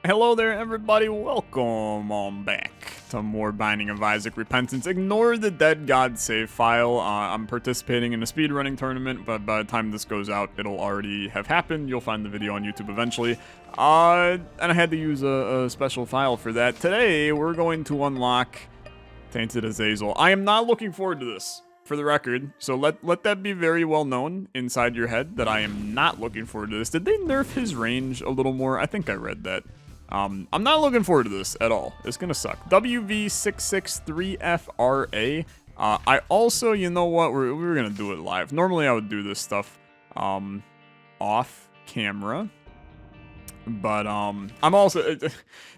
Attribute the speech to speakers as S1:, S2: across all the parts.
S1: Hello there, everybody. Welcome on back to more Binding of Isaac Repentance. Ignore the Dead God save file. I'm participating in a speedrunning tournament, but by the time this goes out, it'll already have happened. You'll find the video on YouTube eventually. And I had to use a special file for that. Today, we're going to unlock Tainted Azazel. I am not looking forward to this, for the record. So let that be very well known inside your head that I am not looking forward to this. Did they nerf his range a little more? I think I read that. I'm not looking forward to this at all. It's gonna suck. WV663FRA. I also, you know what, we're gonna do it live. Normally I would do this stuff off camera, but I'm also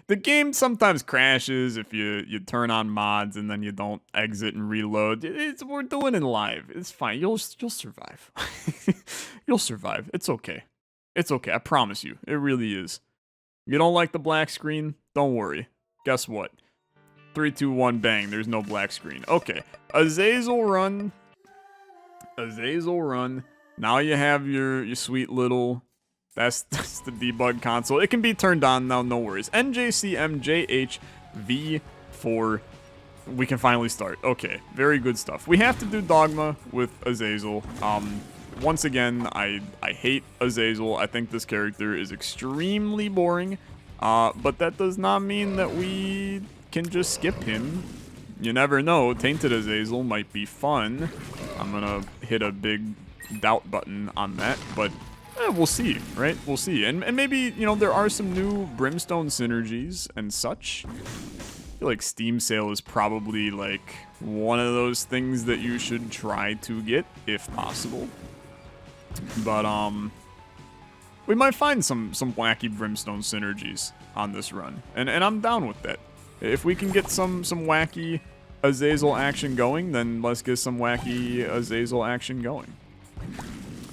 S1: the game sometimes crashes if you turn on mods and then you don't exit and reload. We're doing it live. It's fine. You'll survive. You'll survive. It's okay. It's okay. I promise you. It really is. You don't like the black screen? Don't worry. Guess what? 3, 2, 1, bang. There's no black screen. Okay. Azazel run. Azazel run. Now you have your sweet little... That's the debug console. It can be turned on now, no worries. NJCMJHV4. We can finally start. Okay. Very good stuff. We have to do Dogma with Azazel. Once again, I hate Azazel. I think this character is extremely boring, but that does not mean that we can just skip him. You never know. Tainted Azazel might be fun. I'm gonna hit a big doubt button on that, but we'll see, right? We'll see. And maybe, you know, there are some new Brimstone synergies and such. I feel like Steam Sale is probably like one of those things that you should try to get if possible. But we might find some wacky Brimstone synergies on this run, and I'm down with that. If we can get some wacky Azazel action going, then let's get some wacky Azazel action going.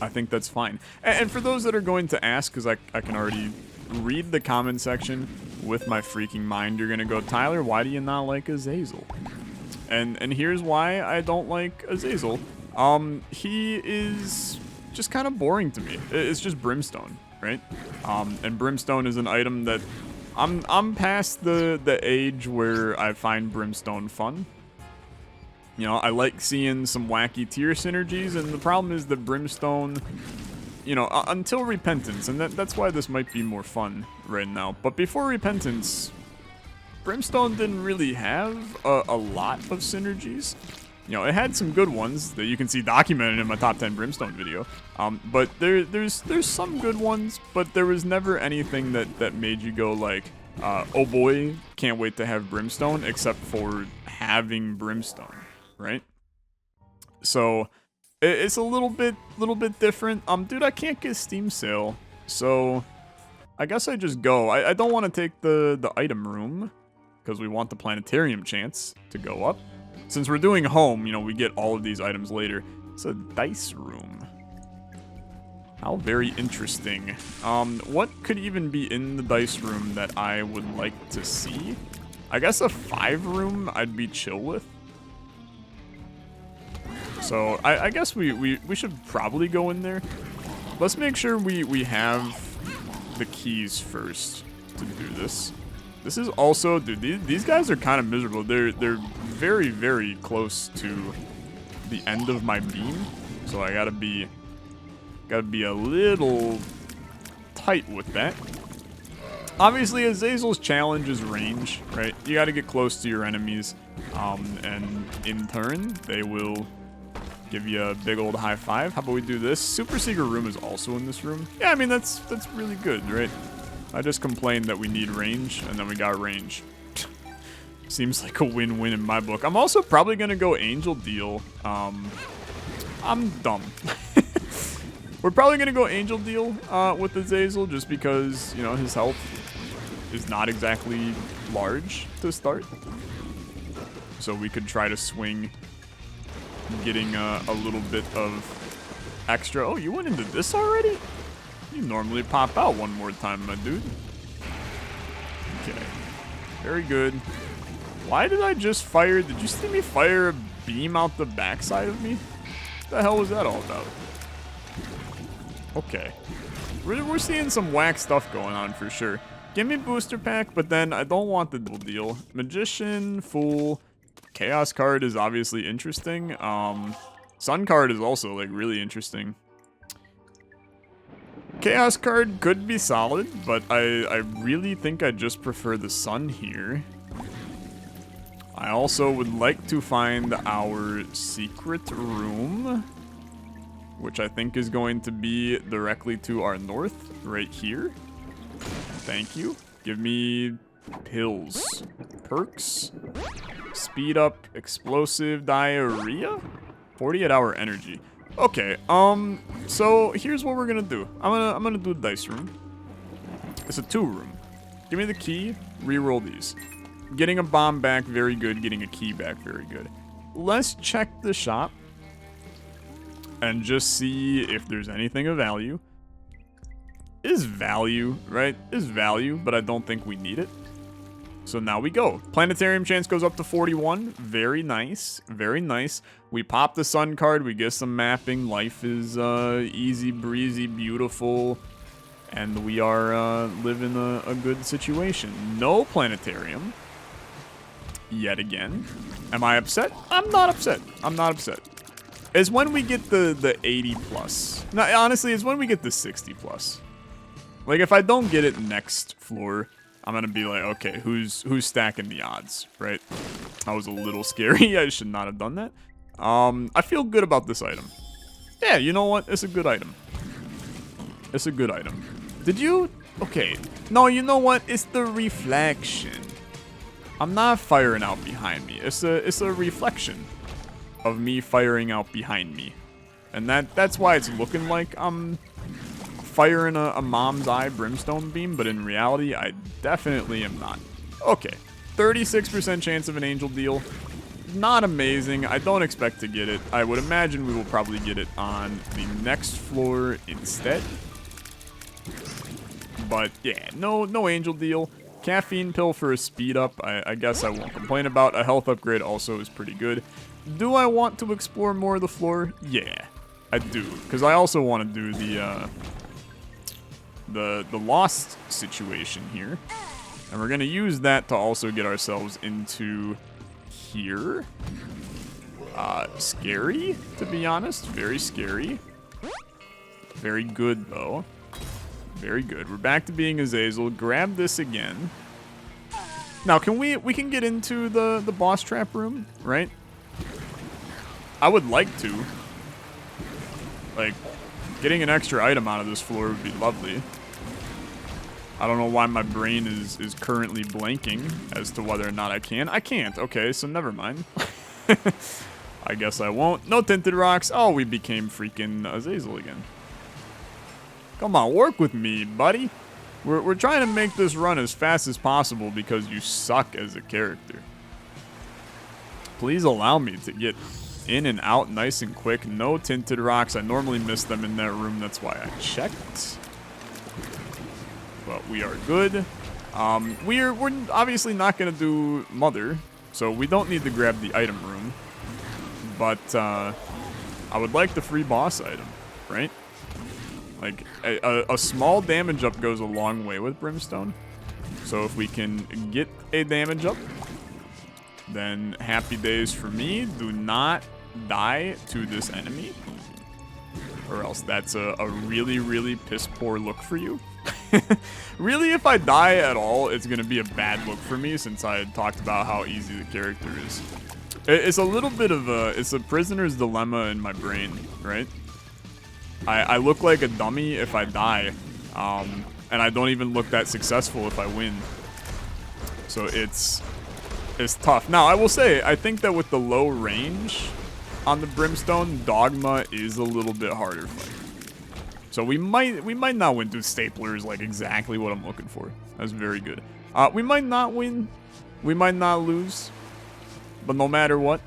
S1: I think that's fine. And for those that are going to ask, because I can already read the comment section with my freaking mind, you're gonna go, Tyler, why do you not like Azazel? And here's why I don't like Azazel. He is just kind of boring to me. It's just Brimstone, right? And Brimstone is an item that I'm past the age where I find Brimstone fun. You know, I like seeing some wacky tier synergies, and the problem is that Brimstone, you know, until Repentance, and that's why this might be more fun right now. But before Repentance, Brimstone didn't really have a lot of synergies. You know, it had some good ones that you can see documented in my top 10 Brimstone video. But there's some good ones, but there was never anything that made you go like, oh boy, can't wait to have Brimstone, except for having Brimstone, right? So it's a little bit different. Dude, I can't get Steam Sale, so I guess I just go. I don't want to take the item room because we want the planetarium chance to go up. Since we're doing home, you know, we get all of these items later. It's a dice room. How very interesting. What could even be in the dice room that I would like to see? I guess a 5 room I'd be chill with. So I guess we should probably go in there. Let's make sure we have the keys first to do this. This is also, dude, these guys are kind of miserable. They're very, very close to the end of my beam, so I gotta be a little tight with that. Obviously, Azazel's challenge is range, right? You gotta get close to your enemies, and in turn, they will give you a big old high five. How about we do this? Super Secret Room is also in this room. Yeah, I mean, that's really good, right? I just complained that we need range, and then we got range. Seems like a win-win in my book. I'm also probably gonna go Angel Deal. I'm dumb. We're probably gonna go Angel Deal with Azazel, just because, you know, his health is not exactly large to start. So we could try to swing getting a little bit of extra. Oh, you went into this already? You normally pop out one more time, my dude. Okay. Very good. Why did I just fire? Did you see me fire a beam out the backside of me? What the hell was that all about? Okay. We're seeing some whack stuff going on for sure. Give me booster pack, but then I don't want the double deal. Magician, Fool, Chaos card is obviously interesting. Sun card is also like really interesting. Chaos card could be solid, but I really think I just prefer the Sun here. I also would like to find our secret room, which I think is going to be directly to our north, right here. Thank you. Give me pills. Perks. Speed up explosive diarrhea? 48-hour energy. Okay, so here's what we're gonna do. I'm gonna do a dice room. It's a 2 room. Give me the key, reroll these. Getting a bomb back, very good. Getting a key back, very good. Let's check the shop and just see if there's anything of value. Is value, right? Is value, but I don't think we need it. So now we go. Planetarium chance goes up to 41. Very nice. Very nice. We pop the Sun card. We get some mapping. Life is easy breezy, beautiful. And we are living a good situation. No planetarium. Yet again. Am I upset? I'm not upset. I'm not upset. It's when we get the 80 plus. No, honestly, it's when we get the 60 plus. Like, if I don't get it next floor, I'm gonna be like, okay, who's stacking the odds, right? That was a little scary. I should not have done that. I feel good about this item. Yeah, you know what? It's a good item. It's a good item. Did you? Okay. No, you know what? It's the reflection. I'm not firing out behind me. It's a reflection of me firing out behind me. And that's why it's looking like I'm firing a mom's eye brimstone beam, but in reality, I definitely am not. Okay, 36% chance of an angel deal. Not amazing. I don't expect to get it. I would imagine we will probably get it on the next floor instead. But yeah, no angel deal. Caffeine pill for a speed up, I guess I won't complain about. A health upgrade also is pretty good. Do I want to explore more of the floor? Yeah, I do. Because I also want to do the lost situation here. And we're going to use that to also get ourselves into here. Scary, to be honest. Very scary. Very good, though. Very good. We're back to being Azazel. Grab this again. Now, can we can get into the boss trap room, right? I would like to. Like, getting an extra item out of this floor would be lovely. I don't know why my brain is currently blanking as to whether or not I can. I can't. Okay, so never mind. I guess I won't. No tinted rocks. Oh, we became freaking Azazel again. Come on, work with me, buddy. We're trying to make this run as fast as possible because you suck as a character. Please allow me to get in and out nice and quick. No tinted rocks. I normally miss them in that room. That's why I checked. But we are good. We're obviously not going to do Mother, so we don't need to grab the item room. But I would like the free boss item, right? Like, a small damage up goes a long way with Brimstone. So if we can get a damage up, then happy days for me. Do not die to this enemy, or else that's a really, really piss poor look for you. Really, if I die at all, it's going to be a bad look for me since I had talked about how easy the character is. It's a little bit of it's a prisoner's dilemma in my brain, right? I look like a dummy if I die, and I don't even look that successful if I win. So it's tough. Now, I will say, I think that with the low range on the Brimstone, Dogma is a little bit harder fight. So we might not win. Dude, Stapler is like exactly what I'm looking for. That's very good. We might not win. We might not lose. But no matter what,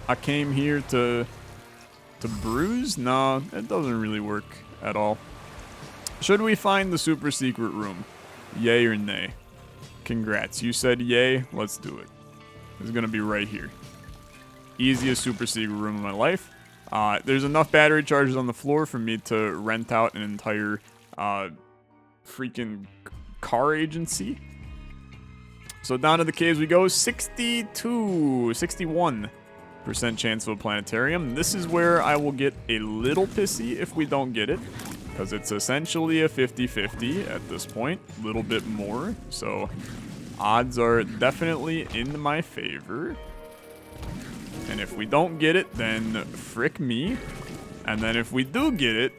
S1: I came here to bruise? No, it doesn't really work at all. Should we find the super secret room? Yay or nay? Congrats. You said yay. Let's do it. It's going to be right here. Easiest super secret room in my life. There's enough battery charges on the floor for me to rent out an entire freaking car agency. So down to the caves we go. 61% chance of a planetarium. This is where I will get a little pissy if we don't get it, because it's essentially a 50-50 at this point, a little bit more. So odds are definitely in my favor. And if we don't get it, then frick me. And then if we do get it,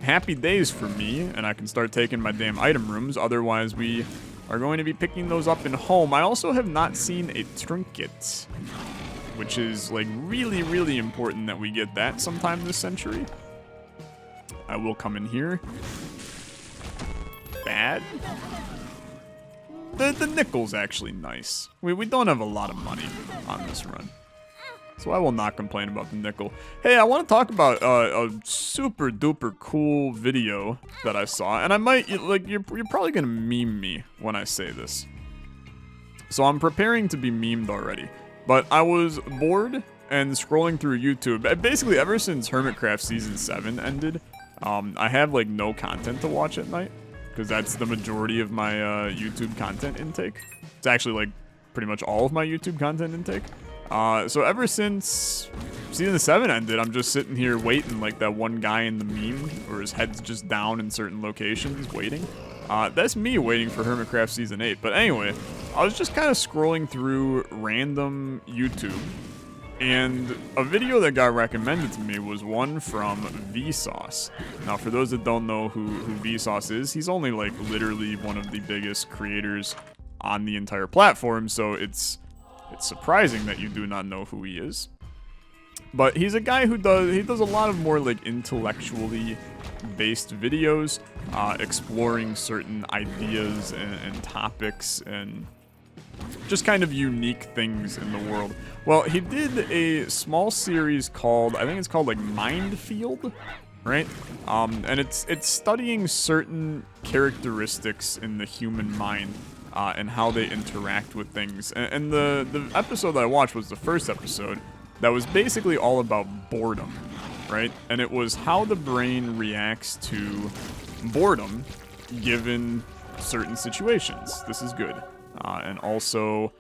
S1: happy days for me, and I can start taking my damn item rooms. Otherwise, we are going to be picking those up in home. I also have not seen a trinket, which is like really, really important that we get that sometime this century. I will come in here. Bad. The nickel's actually nice. We don't have a lot of money on this run, so I will not complain about the nickel. Hey, I want to talk about a super duper cool video that I saw, and I might, like, you're probably gonna meme me when I say this. So I'm preparing to be memed already, but I was bored and scrolling through YouTube. Basically, ever since Hermitcraft Season 7 ended, I have like no content to watch at night, because that's the majority of my YouTube content intake. It's actually like pretty much all of my YouTube content intake. So ever since Season 7 ended, I'm just sitting here waiting like that one guy in the meme, where his head's just down in certain locations, waiting. That's me waiting for Hermitcraft Season 8. But anyway, I was just kind of scrolling through random YouTube, and a video that got recommended to me was one from Vsauce. Now, for those that don't know who Vsauce is, he's only like literally one of the biggest creators on the entire platform, so it's surprising that you do not know who he is. But he's a guy who does a lot of more like intellectually based videos, exploring certain ideas and topics and just kind of unique things in the world. Well, he did a small series called, I think it's called like Mind Field, right? And it's studying certain characteristics in the human mind and how they interact with things. And the episode that I watched was the first episode that was basically all about boredom, right? And it was how the brain reacts to boredom given certain situations. This is good. And also,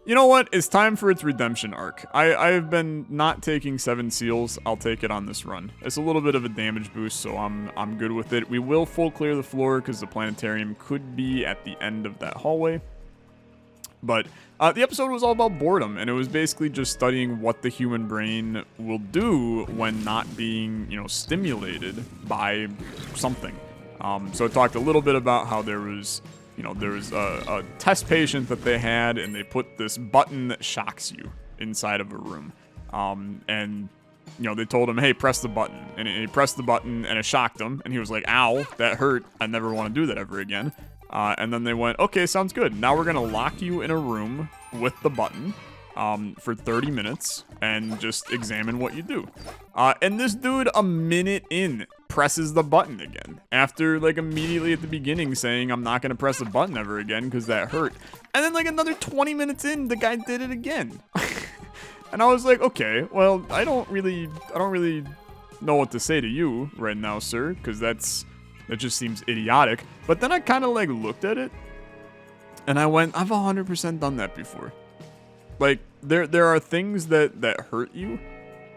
S1: you know what? It's time for its redemption arc. I have been not taking 7 seals. I'll take it on this run. It's a little bit of a damage boost, so I'm good with it. We will full clear the floor because the planetarium could be at the end of that hallway. But the episode was all about boredom, and it was basically just studying what the human brain will do when not being, stimulated by something. So it talked a little bit about how there was a test patient that they had, and they put this button that shocks you inside of a room. And they told him, hey, press the button. And he pressed the button, and it shocked him. And he was like, ow, that hurt. I never want to do that ever again. And then they went, okay, sounds good. Now we're going to lock you in a room with the button for 30 minutes and just examine what you do. And this dude, a minute in, presses the button again after like immediately at the beginning saying, I'm not going to press the button ever again because that hurt. And then like another 20 minutes in, the guy did it again. And I was like, okay, well, I don't really know what to say to you right now, sir, because that just seems idiotic. But then I kind of like looked at it and I went, I've 100% done that before. Like there are things that hurt you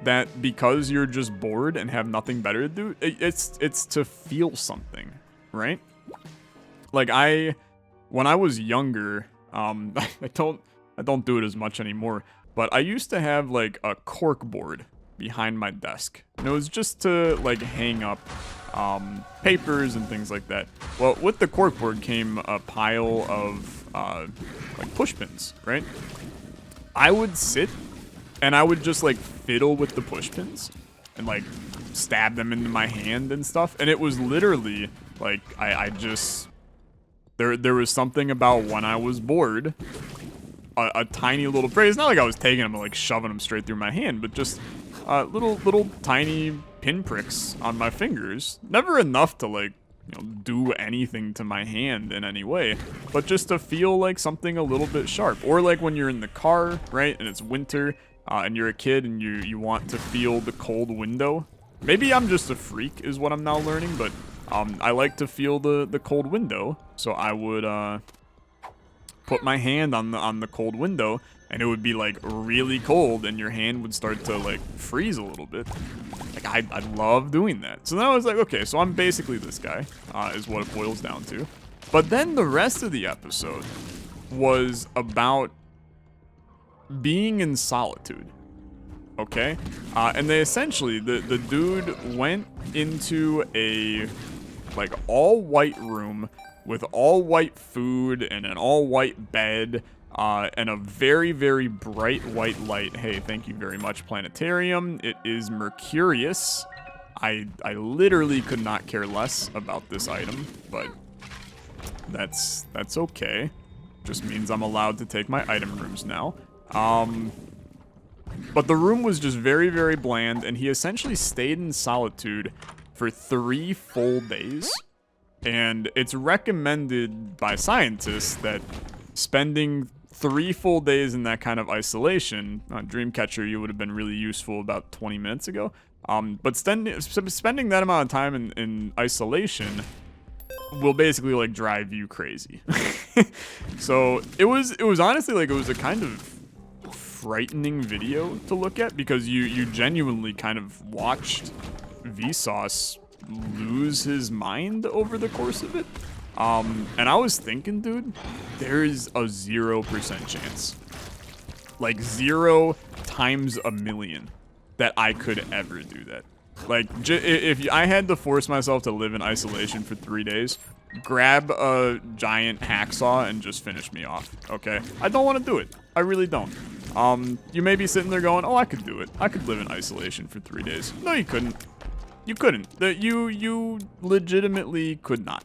S1: that because you're just bored and have nothing better to do, it's to feel something, right? Like when I was younger, I don't do it as much anymore, but I used to have like a cork board behind my desk, and it was just to like hang up papers and things like that. Well, with the corkboard came a pile of like push pins, right? I would sit and I would just like fiddle with the push pins and like stab them into my hand and stuff. And it was literally like I just there was something about when I was bored, a tiny little break. It's not like I was taking them and like shoving them straight through my hand, but just little tiny pinpricks on my fingers. Never enough to like do anything to my hand in any way, but just to feel like something a little bit sharp. Or like when you're in the car, right, and it's winter, and you're a kid and you want to feel the cold window. Maybe I'm just a freak is what I'm now learning, but I like to feel the cold window, so I would put my hand on the cold window, and it would be like really cold, and your hand would start to like freeze a little bit. Like I love doing that. So then I was like, okay, so I'm basically this guy, is what it boils down to. But then the rest of the episode was about being in solitude. Okay, and they essentially the dude went into a like all white room with all white food and an all white bed, and a very, very bright white light. Hey, thank you very much, Planetarium. It is Mercurius. I literally could not care less about this item, but that's okay. Just means I'm allowed to take my item rooms now. But the room was just very, very bland, and he essentially stayed in solitude for 3 full days. And it's recommended by scientists that spending 3 full days in that kind of isolation, Dreamcatcher, you would have been really useful about 20 minutes ago. But spending that amount of time in isolation will basically like drive you crazy. So it was honestly like, it was a kind of frightening video to look at, because you genuinely kind of watched Vsauce lose his mind over the course of it. And I was thinking, dude, there is a 0% chance, like 0 times a million, that I could ever do that. Like, if I had to force myself to live in isolation for 3 days, grab a giant hacksaw and just finish me off, okay? I don't want to do it. I really don't. You may be sitting there going, oh, I could do it. I could live in isolation for 3 days. No, you couldn't. You couldn't. You legitimately could not.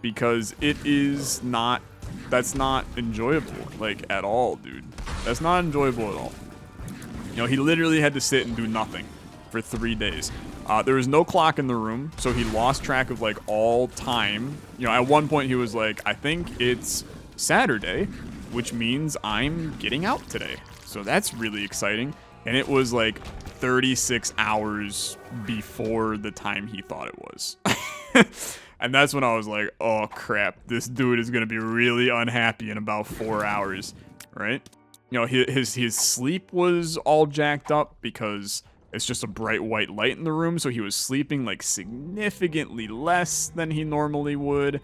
S1: Because it is not, that's not enjoyable, like, at all, dude. That's not enjoyable at all. You know, he literally had to sit and do nothing for 3 days. There was no clock in the room, so he lost track of, like, all time. You know, at one point he was like, I think it's Saturday, which means I'm getting out today. So that's really exciting. And it was, like, 36 hours before the time he thought it was. And that's when I was like, oh, crap. This dude is going to be really unhappy in about 4 hours, right? You know, his sleep was all jacked up because it's just a bright white light in the room, so he was sleeping like significantly less than he normally would.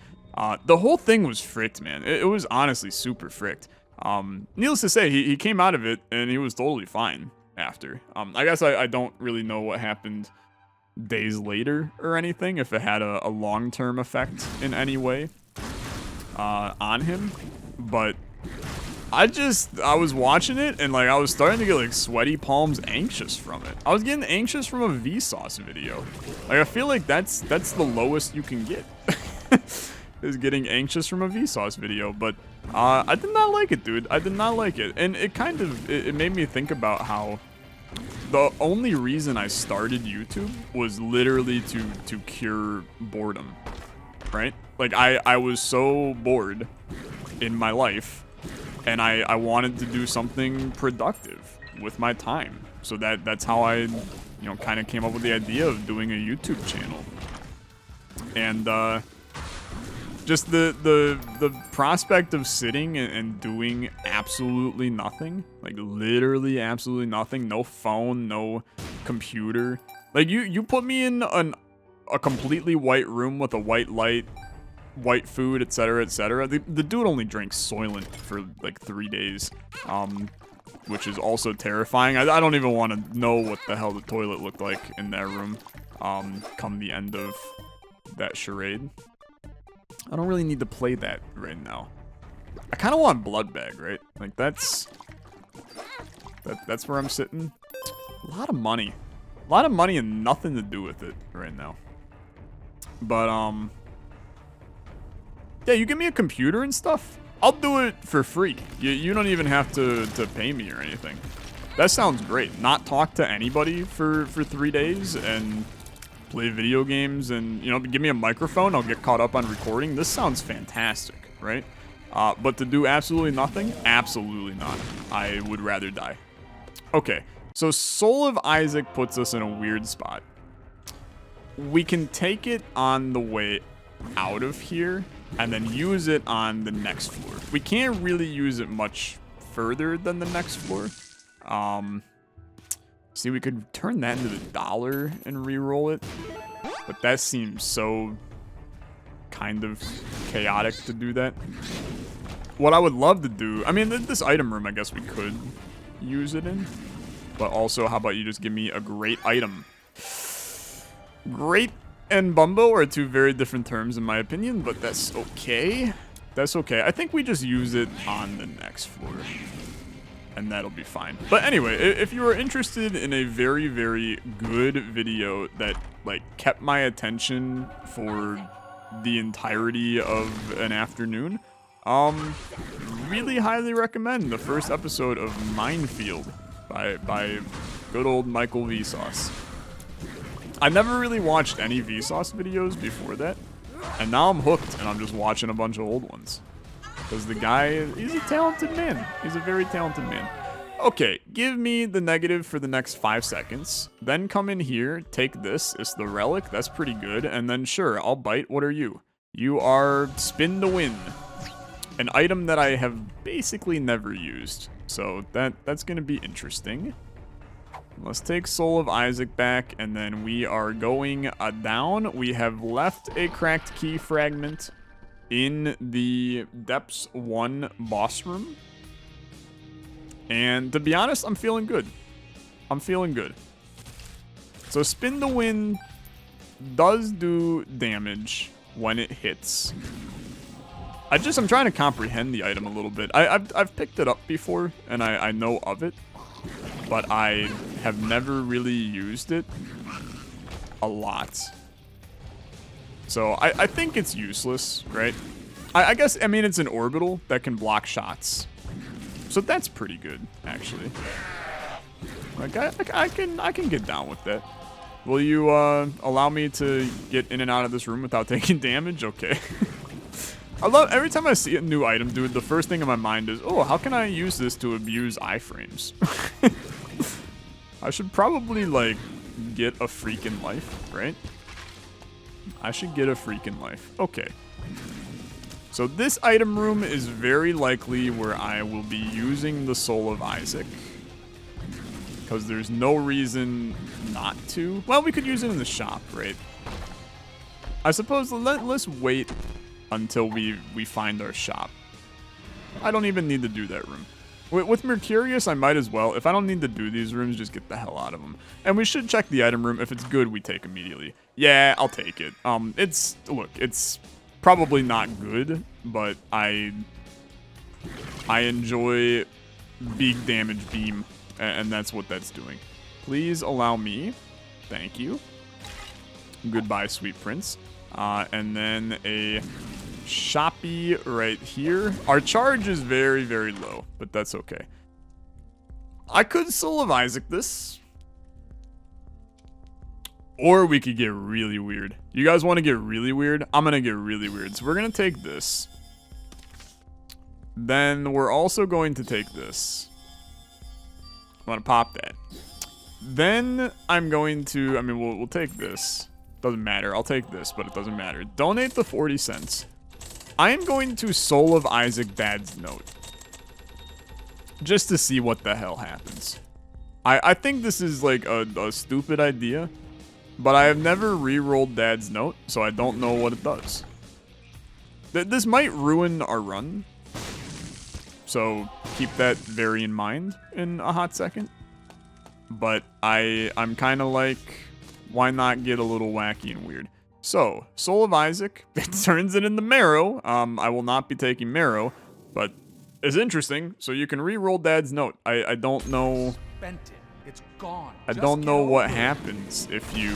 S1: The whole thing was fricked, man. It was honestly super fricked. Needless to say, he came out of it and he was totally fine after. I guess I don't really know what happened days later or anything, if it had a long-term effect in any way on him, but I was watching it and like I was starting to get like sweaty palms, anxious from it. I was getting anxious from a Vsauce video. Like, I feel like that's the lowest you can get is getting anxious from a Vsauce video. But I did not like it, dude. I did not like it, and it kind of it made me think about how the only reason I started YouTube was literally to cure boredom, right? Like, I was so bored in my life, and I wanted to do something productive with my time. So that's how I, you know, kind of came up with the idea of doing a YouTube channel. And just the prospect of sitting and doing absolutely nothing, like literally absolutely nothing, no phone, no computer. Like, you put me in a completely white room with a white light, white food, etc., etc. The dude only drank Soylent for like 3 days, which is also terrifying. I don't even want to know what the hell the toilet looked like in that room come the end of that charade. I don't really need to play that right now. I kind of want Blood Bag, right? Like, that's where I'm sitting. A lot of money. A lot of money and nothing to do with it right now. But, yeah, you give me a computer and stuff, I'll do it for free. You don't even have to pay me or anything. That sounds great. Not talk to anybody for 3 days and play video games and, you know, give me a microphone, I'll get caught up on recording. This sounds fantastic, right? But to do absolutely nothing? Absolutely not. I would rather die. Okay, so Soul of Isaac puts us in a weird spot. we can take it on the way out of here and then use it on the next floor. We can't really use it much further than the next floor. See, we could turn that into the dollar and re-roll it, but that seems so kind of chaotic to do that. What I would love to do, I mean, this item room, I guess we could use it in, but also, how about you just give me a great item? Great and Bumbo are two very different terms in my opinion, but that's okay. That's okay. I think we just use it on the next floor, and that'll be fine. But anyway, if you are interested in a very, very good video that, like, kept my attention for the entirety of an afternoon, really highly recommend the first episode of Minefield by good old Michael Vsauce. I never really watched any Vsauce videos before that, and now I'm hooked and I'm just watching a bunch of old ones. Because the guy, he's a talented man. He's a very talented man. Okay, give me the negative for the next 5 seconds. Then come in here, take this. It's the relic. That's pretty good. And then sure, I'll bite. What are you? You are spin to win. An item that I have basically never used. So that's going to be interesting. Let's take Soul of Isaac back, and then we are going down. We have left a cracked key fragment in the Depths 1 boss room. And to be honest, I'm feeling good. I'm feeling good. So Spin to Win does do damage when it hits. I'm trying to comprehend the item a little bit. I've picked it up before, and I know of it, but I have never really used it a lot. So I think it's useless, right? I guess, I mean, it's an orbital that can block shots. So that's pretty good, actually. Like, I can get down with that. Will you allow me to get in and out of this room without taking damage? Okay. I love, every time I see a new item, dude, the first thing in my mind is, oh, how can I use this to abuse iframes? I should probably, like, get a freaking life, right? I should get a freaking life. Okay. So this item room is very likely where I will be using the Soul of Isaac. Because there's no reason not to. Well, we could use it in the shop, right? I suppose let's wait until we find our shop. I don't even need to do that room. With Mercurius, I might as well. If I don't need to do these rooms, just get the hell out of them. And we should check the item room. If it's good, we take immediately. Yeah, I'll take it. Look, it's probably not good, but I enjoy big damage beam, and that's what that's doing. Please allow me. Thank you. Goodbye, sweet prince. And then a shoppy right here. Our charge is very, very low, but that's okay. I could Soul of Isaac this. Or we could get really weird. You guys want to get really weird? I'm going to get really weird. So we're going to take this. Then we're also going to take this. I'm going to pop that. Then I'm going to, I mean, we'll take this. Doesn't matter. I'll take this, but it doesn't matter. Donate the 40 cents. I am going to Soul of Isaac Dad's Note. Just to see what the hell happens. I think this is like a stupid idea. But I have never re-rolled Dad's Note, so I don't know what it does. This might ruin our run. So keep that very in mind in a hot second. But I'm kind of like, why not get a little wacky and weird? So, Soul of Isaac, it turns it into Marrow. I will not be taking Marrow, but it's interesting. So you can re-roll Dad's Note. I don't know.
S2: It's gone.
S1: I don't know what happens if you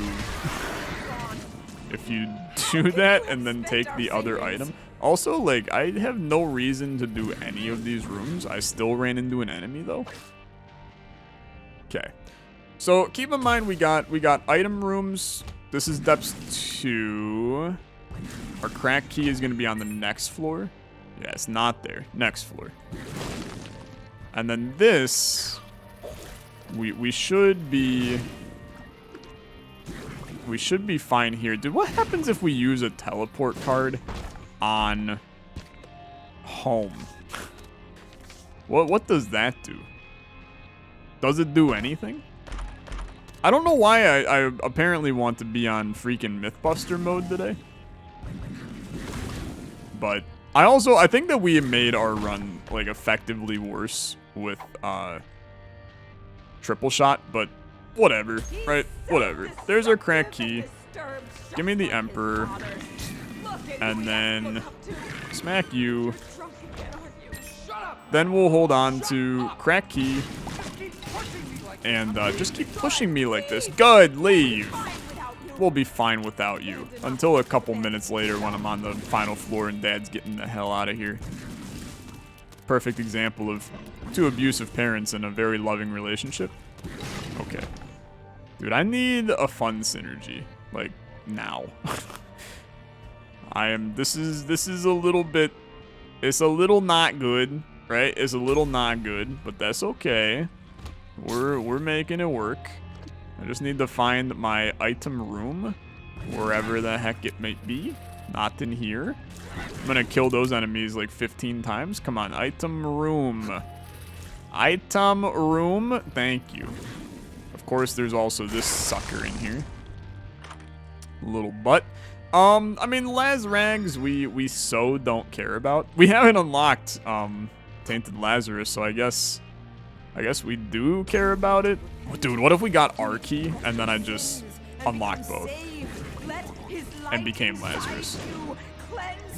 S1: do that and then take the other item. Also, like, I have no reason to do any of these rooms. I still ran into an enemy though. Okay. So keep in mind we got item rooms. This is Depths 2. Our crack key is gonna be on the next floor. Yeah, it's not there. Next floor. And then this, we should be we should be fine here. Dude, what happens if we use a teleport card on home? What does that do? Does it do anything? I don't know why I apparently want to be on freaking Mythbuster mode today. But I think that we made our run like effectively worse with triple shot, but whatever, right? Whatever. There's our crack key. Give me the Emperor. And then smack you. Then we'll hold on to crack key. And just keep pushing me like this. Good, leave. We'll be fine without you. Until a couple minutes later when I'm on the final floor and Dad's getting the hell out of here. Perfect example of two abusive parents in a very loving relationship. Okay. Dude, I need a fun synergy. Like, now. This is a little bit, it's a little not good, right? It's a little not good, but that's okay. We're making it work. I just need to find my item room, wherever the heck it might be. Not in here. I'm gonna kill those enemies like 15 times. Come on, item room. Item room, thank you. Of course, there's also this sucker in here. Little butt. I mean, Lazrags, we so don't care about. We haven't unlocked, Tainted Lazarus, so I guess we do care about it. Dude, what if we got our key and then I just unlocked both and became Lazarus?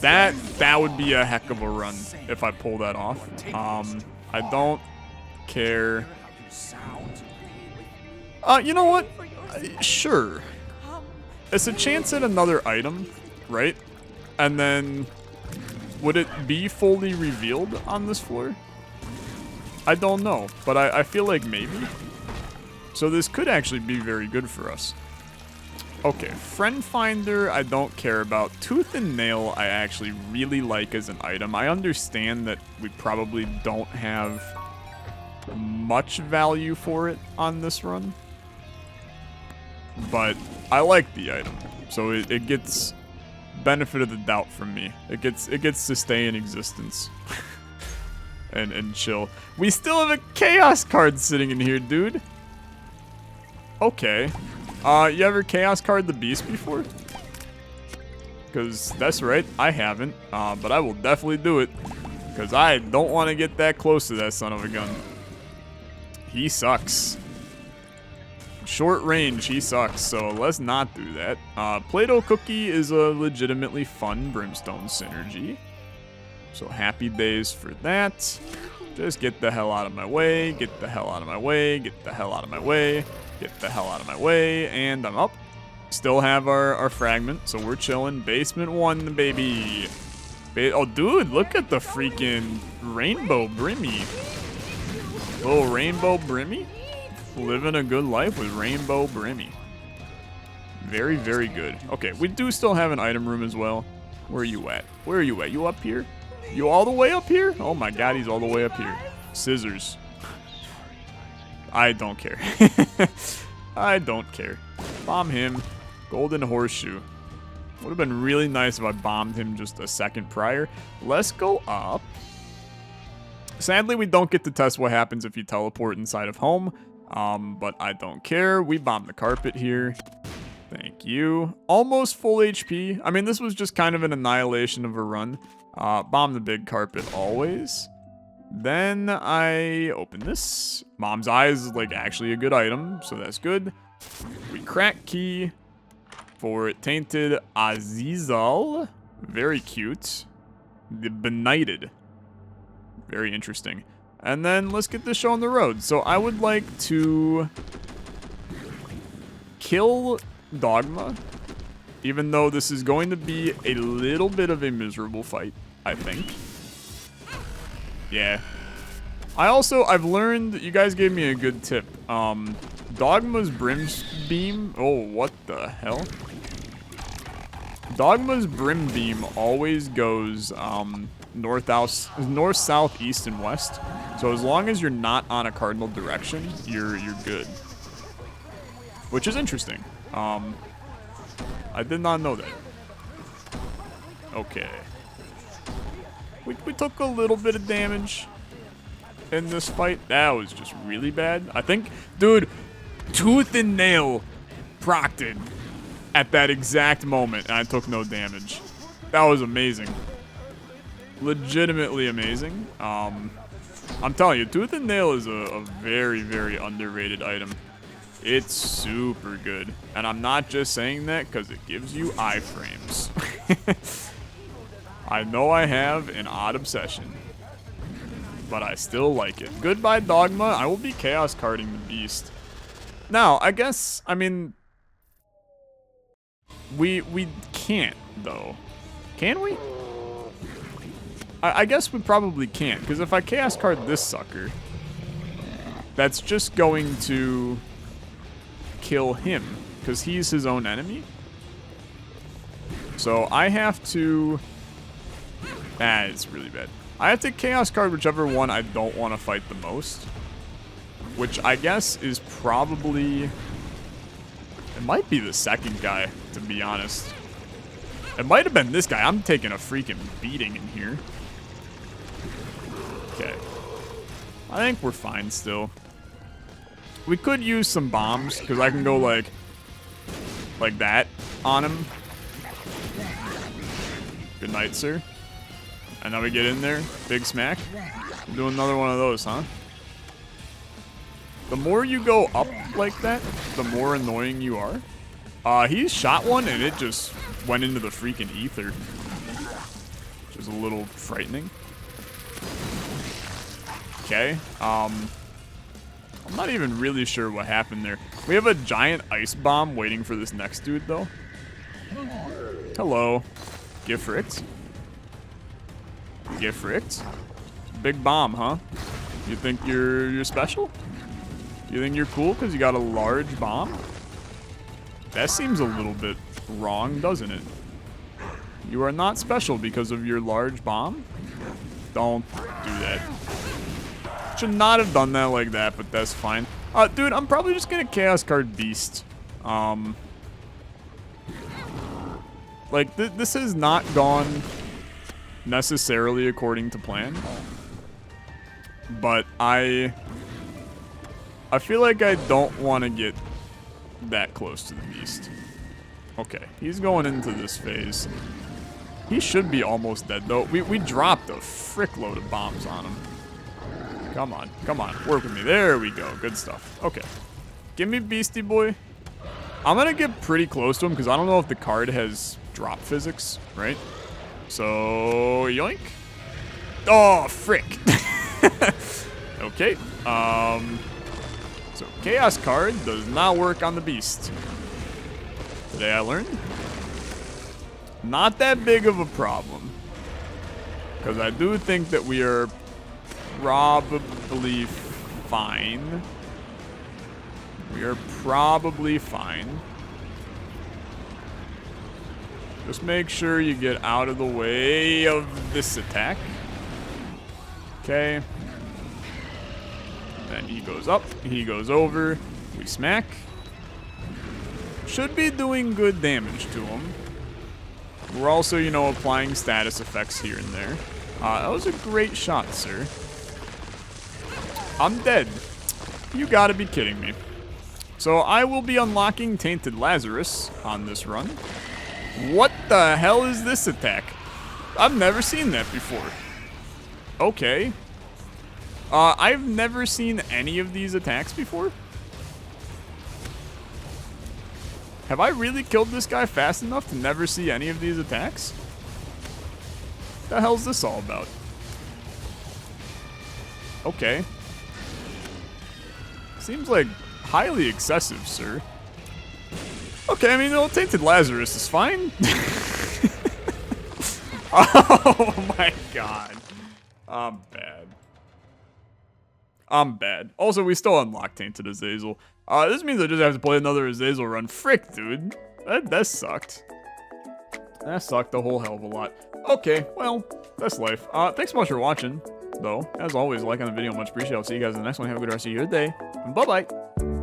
S1: That would be a heck of a run if I pull that off. I don't care. You know what? Sure. It's a chance at another item, right? And then would it be fully revealed on this floor? I don't know, but I feel like maybe. So this could actually be very good for us. Okay, Friend Finder I don't care about. Tooth and Nail I actually really like as an item. I understand that we probably don't have much value for it on this run. But I like the item. So it gets benefit of the doubt from me. It gets to stay in existence. and chill. We still have a Chaos card sitting in here, dude. Okay. You ever Chaos card the Beast before? Because that's right, I haven't. But I will definitely do it. Because I don't want to get that close to that son of a gun. He sucks. Short range, he sucks, so let's not do that. Play-Doh Cookie is a legitimately fun Brimstone synergy. So happy days for that. Just get the hell out of my way, get the hell out of my way, get the hell out of my way, get the hell out of my way, and I'm up. Still have our fragment, so we're chilling. Basement 1, baby. Oh, dude, look at the freaking Rainbow Brimmy. Little Rainbow Brimmy. Living a good life with Rainbow Brimmy. Very, very good. Okay, we do still have an item room as well. Where are you at? Where are you at? You up here? You all the way up here? Oh my god, he's all the way up here. Scissors. I don't care. I don't care. Bomb him. Golden Horseshoe. Would have been really nice if I bombed him just a second prior. Let's go up. Sadly, we don't get to test what happens if you teleport inside of home. But I don't care. We bombed the carpet here. Thank you. Almost full HP. I mean, this was just kind of an annihilation of a run. Bomb the big carpet always. Then I open this. Mom's Eyes is like actually a good item, so that's good. We crack key for Tainted Azazel. Very cute. The Benighted. Very interesting. And then let's get this show on the road. So I would like to kill Dogma, even though this is going to be a little bit of a miserable fight, I think. Yeah. I've learned, you guys gave me a good tip. Dogma's Brim Beam, oh, what the hell? Dogma's Brim Beam always goes, north, south, east, and west. So as long as you're not on a cardinal direction, you're good. Which is interesting. I did not know that. Okay. We took a little bit of damage in this fight. That was just really bad. I think, dude, tooth and nail procted at that exact moment, and I took no damage. That was amazing. Legitimately amazing. I'm telling you, tooth and nail is a very, very underrated item. It's super good. And I'm not just saying that because it gives you iframes. I know I have an odd obsession, but I still like it. Goodbye, Dogma. I will be chaos carding the beast. Now, I guess, I mean, we can't, though. Can we? I guess we probably can't, because if I chaos card this sucker, that's just going to kill him, because he's his own enemy. So I have to... it's really bad. I have to chaos card whichever one I don't want to fight the most. Which I guess is probably... It might be the second guy, to be honest. It might have been this guy. I'm taking a freaking beating in here. Okay. I think we're fine still. We could use some bombs, because I can go like that on him. Good night, sir. And then we get in there. Big smack. Do another one of those, huh? The more you go up like that, the more annoying you are. He shot one and it just went into the freaking ether. Which is a little frightening. Okay. I'm not even really sure what happened there. We have a giant ice bomb waiting for this next dude, though. Hello. Get fricked. Get fricked. Big bomb, huh? You think you're special? You think you're cool because you got a large bomb? That seems a little bit wrong, doesn't it? You are not special because of your large bomb? Don't do that. Should not have done that like that, but that's fine. Dude, I'm probably just gonna chaos card Beast. Like, this has not gone necessarily according to plan. But I feel like I don't want to get that close to the Beast. Okay, he's going into this phase. He should be almost dead, though. We dropped a frick load of bombs on him. Come on, come on. Work with me. There we go. Good stuff. Okay. Give me Beastie Boy. I'm going to get pretty close to him because I don't know if the card has drop physics, right? So, yoink. Oh, frick. Okay. So, Chaos card does not work on the Beast. Today I learned. Not that big of a problem. Because I do think that we are probably fine. We are probably fine. Just make sure you get out of the way of this attack. Okay. Then he goes up, he goes over, we smack. Should be doing good damage to him. We're also, you know, applying status effects here and there. That was a great shot, sir. I'm dead. You gotta be kidding me. So I will be unlocking Tainted Lazarus on this run. What the hell is this attack? I've never seen that before. Okay. I've never seen any of these attacks before. Have I really killed this guy fast enough to never see any of these attacks? What the hell's this all about? Okay. Seems like highly excessive, sir. Okay, I mean, the Tainted Lazarus is fine. Oh my god. I'm bad. I'm bad. Also, we still unlocked Tainted Azazel. This means I just have to play another Azazel run. Frick, dude. That sucked. That sucked a whole hell of a lot. Okay, well, that's life. Thanks so much for watching, though. As always, like on the video, much appreciated. I'll see you guys in the next one. Have a good rest of your day. And bye-bye.